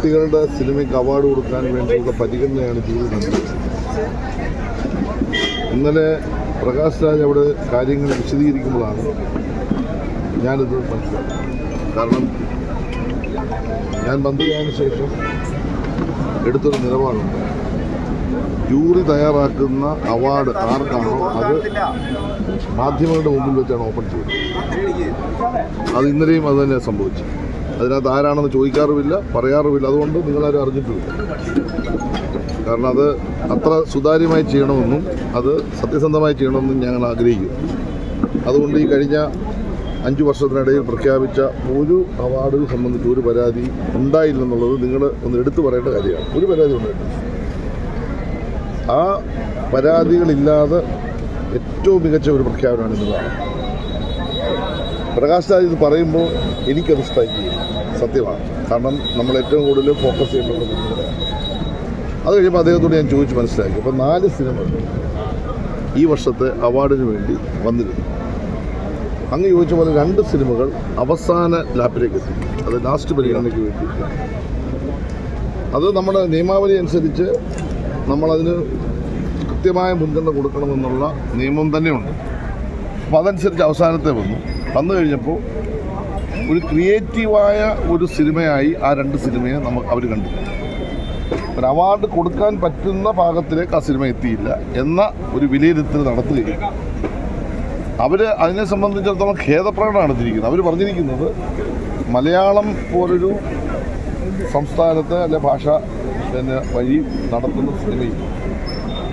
കുട്ടികളുടെ സിനിമയ്ക്ക് അവാർഡ് കൊടുക്കാൻ വേണ്ടിയുള്ള പരിഗണനയാണ് ജൂറി നൽകിയത്. ഇന്നലെ പ്രകാശ് രാജ് അവിടെ കാര്യങ്ങൾ വിശദീകരിക്കുമ്പോഴാണ് ഞാനിത് മനസ്സിലാക്കുന്നത്. കാരണം ഞാൻ മന്ത്രിയായതിനു ശേഷം എടുത്തൊരു നിലപാടുണ്ട്. ജൂറി തയ്യാറാക്കുന്ന അവാർഡ് ആർക്കാണോ അത് മാധ്യമങ്ങളുടെ മുമ്പിൽ വെച്ചാണ് ഓപ്പൺ ചെയ്തത്. അത് ഇന്നലെയും അത് തന്നെ സംഭവിച്ചു. അതിനകത്ത് ആരാണെന്ന് ചോദിക്കാറുമില്ല, പറയാറുമില്ല. അതുകൊണ്ട് നിങ്ങളാരും അറിഞ്ഞിട്ടുമില്ല. കാരണം അത് അത്ര സുതാര്യമായി ചെയ്യണമെന്നും അത് സത്യസന്ധമായി ചെയ്യണമെന്നും ഞങ്ങൾ ആഗ്രഹിക്കുന്നു. അതുകൊണ്ട് ഈ കഴിഞ്ഞ 5 വർഷത്തിനിടയിൽ പ്രഖ്യാപിച്ച ഒരു അവാർഡ് സംബന്ധിച്ച് ഒരു പരാതി ഉണ്ടായില്ലെന്നുള്ളത് നിങ്ങൾ ഒന്ന് എടുത്തു പറയേണ്ട കാര്യമാണ്. ഒരു പരാതി ഉണ്ടായിട്ടില്ല. ആ പരാതികളില്ലാതെ ഏറ്റവും മികച്ച ഒരു പ്രഖ്യാപനമാണ് ഇന്നതാണ്. പ്രകാശ് രാജ് ഇത് പറയുമ്പോൾ എനിക്കത് സ്ട്രൈക്ക് ചെയ്യും. സത്യമാണ്. കാരണം നമ്മൾ ഏറ്റവും കൂടുതൽ ഫോക്കസ് ചെയ്യേണ്ടത്. അത് കഴിയുമ്പോൾ അദ്ദേഹത്തോട് ഞാൻ ചോദിച്ച് മനസ്സിലാക്കി. അപ്പോൾ 4 സിനിമകൾ ഈ വർഷത്തെ അവാർഡിന് വേണ്ടി വന്നിരുന്നു. അങ്ങ് ചോദിച്ച പോലെ 2 സിനിമകൾ അവസാന ലാപ്പിലേക്ക് എത്തി. അത് ലാസ്റ്റ് പരിഗണനയ്ക്ക് വേണ്ടി. അത് നമ്മുടെ നിയമാവലി അനുസരിച്ച് നമ്മളതിന് കൃത്യമായ മുൻഗണന കൊടുക്കണമെന്നുള്ള നിയമം തന്നെയുണ്ട്. അപ്പോൾ അതനുസരിച്ച് അവസാനത്തെ വന്നു കഴിഞ്ഞപ്പോൾ ഒരു ക്രിയേറ്റീവായ ഒരു സിനിമയായി ആ 2 സിനിമയെ അവർ കണ്ടു. ഒരു അവാർഡ് കൊടുക്കാൻ പറ്റുന്ന പാകത്തിലേക്ക് ആ സിനിമ എത്തിയില്ല എന്ന ഒരു വിലയിരുത്തൽ നടത്തുകയും അവർ അതിനെ സംബന്ധിച്ചിടത്തോളം ഖേദപ്രകടനം നടത്തിയിരിക്കുന്നത്. അവർ പറഞ്ഞിരിക്കുന്നത് മലയാളം പോലൊരു സംസ്ഥാനത്തെ അല്ലെ ഭാഷ വഴി നടത്തുന്ന സിനിമയിൽ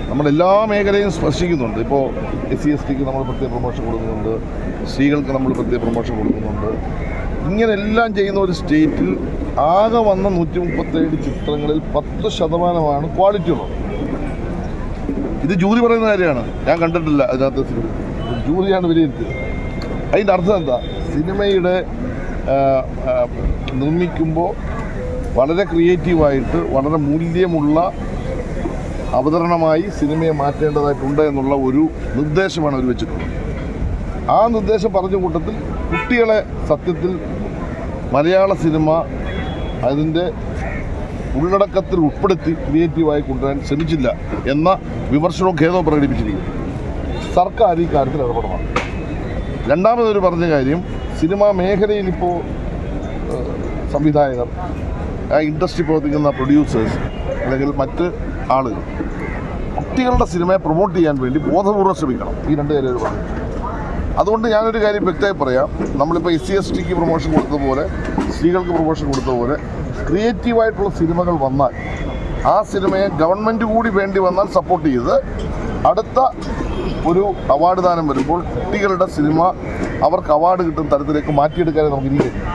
നമ്മളെല്ലാ മേഖലയും സ്പർശിക്കുന്നുണ്ട്. ഇപ്പോൾ SC/ST നമ്മൾ പ്രത്യേക പ്രൊമോഷൻ കൊടുക്കുന്നുണ്ട്, സ്ത്രീകൾക്ക് നമ്മൾ പ്രത്യേക പ്രൊമോഷൻ കൊടുക്കുന്നുണ്ട്. ഇങ്ങനെല്ലാം ചെയ്യുന്ന ഒരു സ്റ്റേറ്റിൽ ആകെ വന്ന 137 ചിത്രങ്ങളിൽ 10% ക്വാളിറ്റി ഉള്ളത്. ഇത് ജൂറി പറയുന്ന കാര്യമാണ്, ഞാൻ കണ്ടിട്ടില്ല അതിനകത്ത് സിനിമ. ജൂറിയാണ് വിലയിരുത്തിയത്. അതിൻ്റെ അർത്ഥം എന്താ? സിനിമയുടെ നിർമ്മിക്കുമ്പോൾ വളരെ ക്രിയേറ്റീവായിട്ട് വളരെ മൂല്യമുള്ള അവതരണമായി സിനിമയെ മാറ്റേണ്ടതായിട്ടുണ്ട് എന്നുള്ള ഒരു നിർദ്ദേശമാണ് അവർ വെച്ചിട്ടുള്ളത്. ആ നിർദ്ദേശം പറഞ്ഞ കൂട്ടത്തിൽ കുട്ടികളെ സത്യത്തിൽ മലയാള സിനിമ അതിൻ്റെ ഉള്ളടക്കത്തിൽ ഉൾപ്പെടുത്തി ക്രിയേറ്റീവായി കൊണ്ടുവരാൻ ശ്രമിച്ചില്ല എന്ന വിമർശനവും ഖേദവും പ്രകടിപ്പിച്ചിരിക്കുന്നു. സർക്കാർ ഈ കാര്യത്തിൽ ഇടപെടണം. രണ്ടാമതൊരു പറഞ്ഞ കാര്യം, സിനിമാ മേഖലയിൽ ഇപ്പോൾ സംവിധായകർ, ആ ഇൻഡസ്ട്രി പ്രവർത്തിക്കുന്ന പ്രൊഡ്യൂസേഴ്സ് അല്ലെങ്കിൽ മറ്റ് ആളുകൾ കുട്ടികളുടെ സിനിമയെ പ്രൊമോട്ട് ചെയ്യാൻ വേണ്ടി ബോധപൂർവ്വം ശ്രമിക്കണം. ഈ 2 കാര്യം പറഞ്ഞു. അതുകൊണ്ട് ഞാനൊരു കാര്യം വ്യക്തമായി പറയാം. നമ്മളിപ്പോൾ SC/STക്ക് പ്രൊമോഷൻ കൊടുത്തതുപോലെ സ്ത്രീകൾക്ക് പ്രൊമോഷൻ കൊടുത്തതുപോലെ ക്രിയേറ്റീവായിട്ടുള്ള സിനിമകൾ വന്നാൽ ആ സിനിമയെ ഗവൺമെൻറ് കൂടി വേണ്ടി വന്നാൽ സപ്പോർട്ട് ചെയ്ത് അടുത്ത ഒരു അവാർഡ് ദാനം വരുമ്പോൾ കുട്ടികളുടെ സിനിമ അവർക്ക് അവാർഡ് കിട്ടുന്ന തരത്തിലേക്ക് മാറ്റിയെടുക്കാനേ നമുക്ക് ഇനി കഴിയും.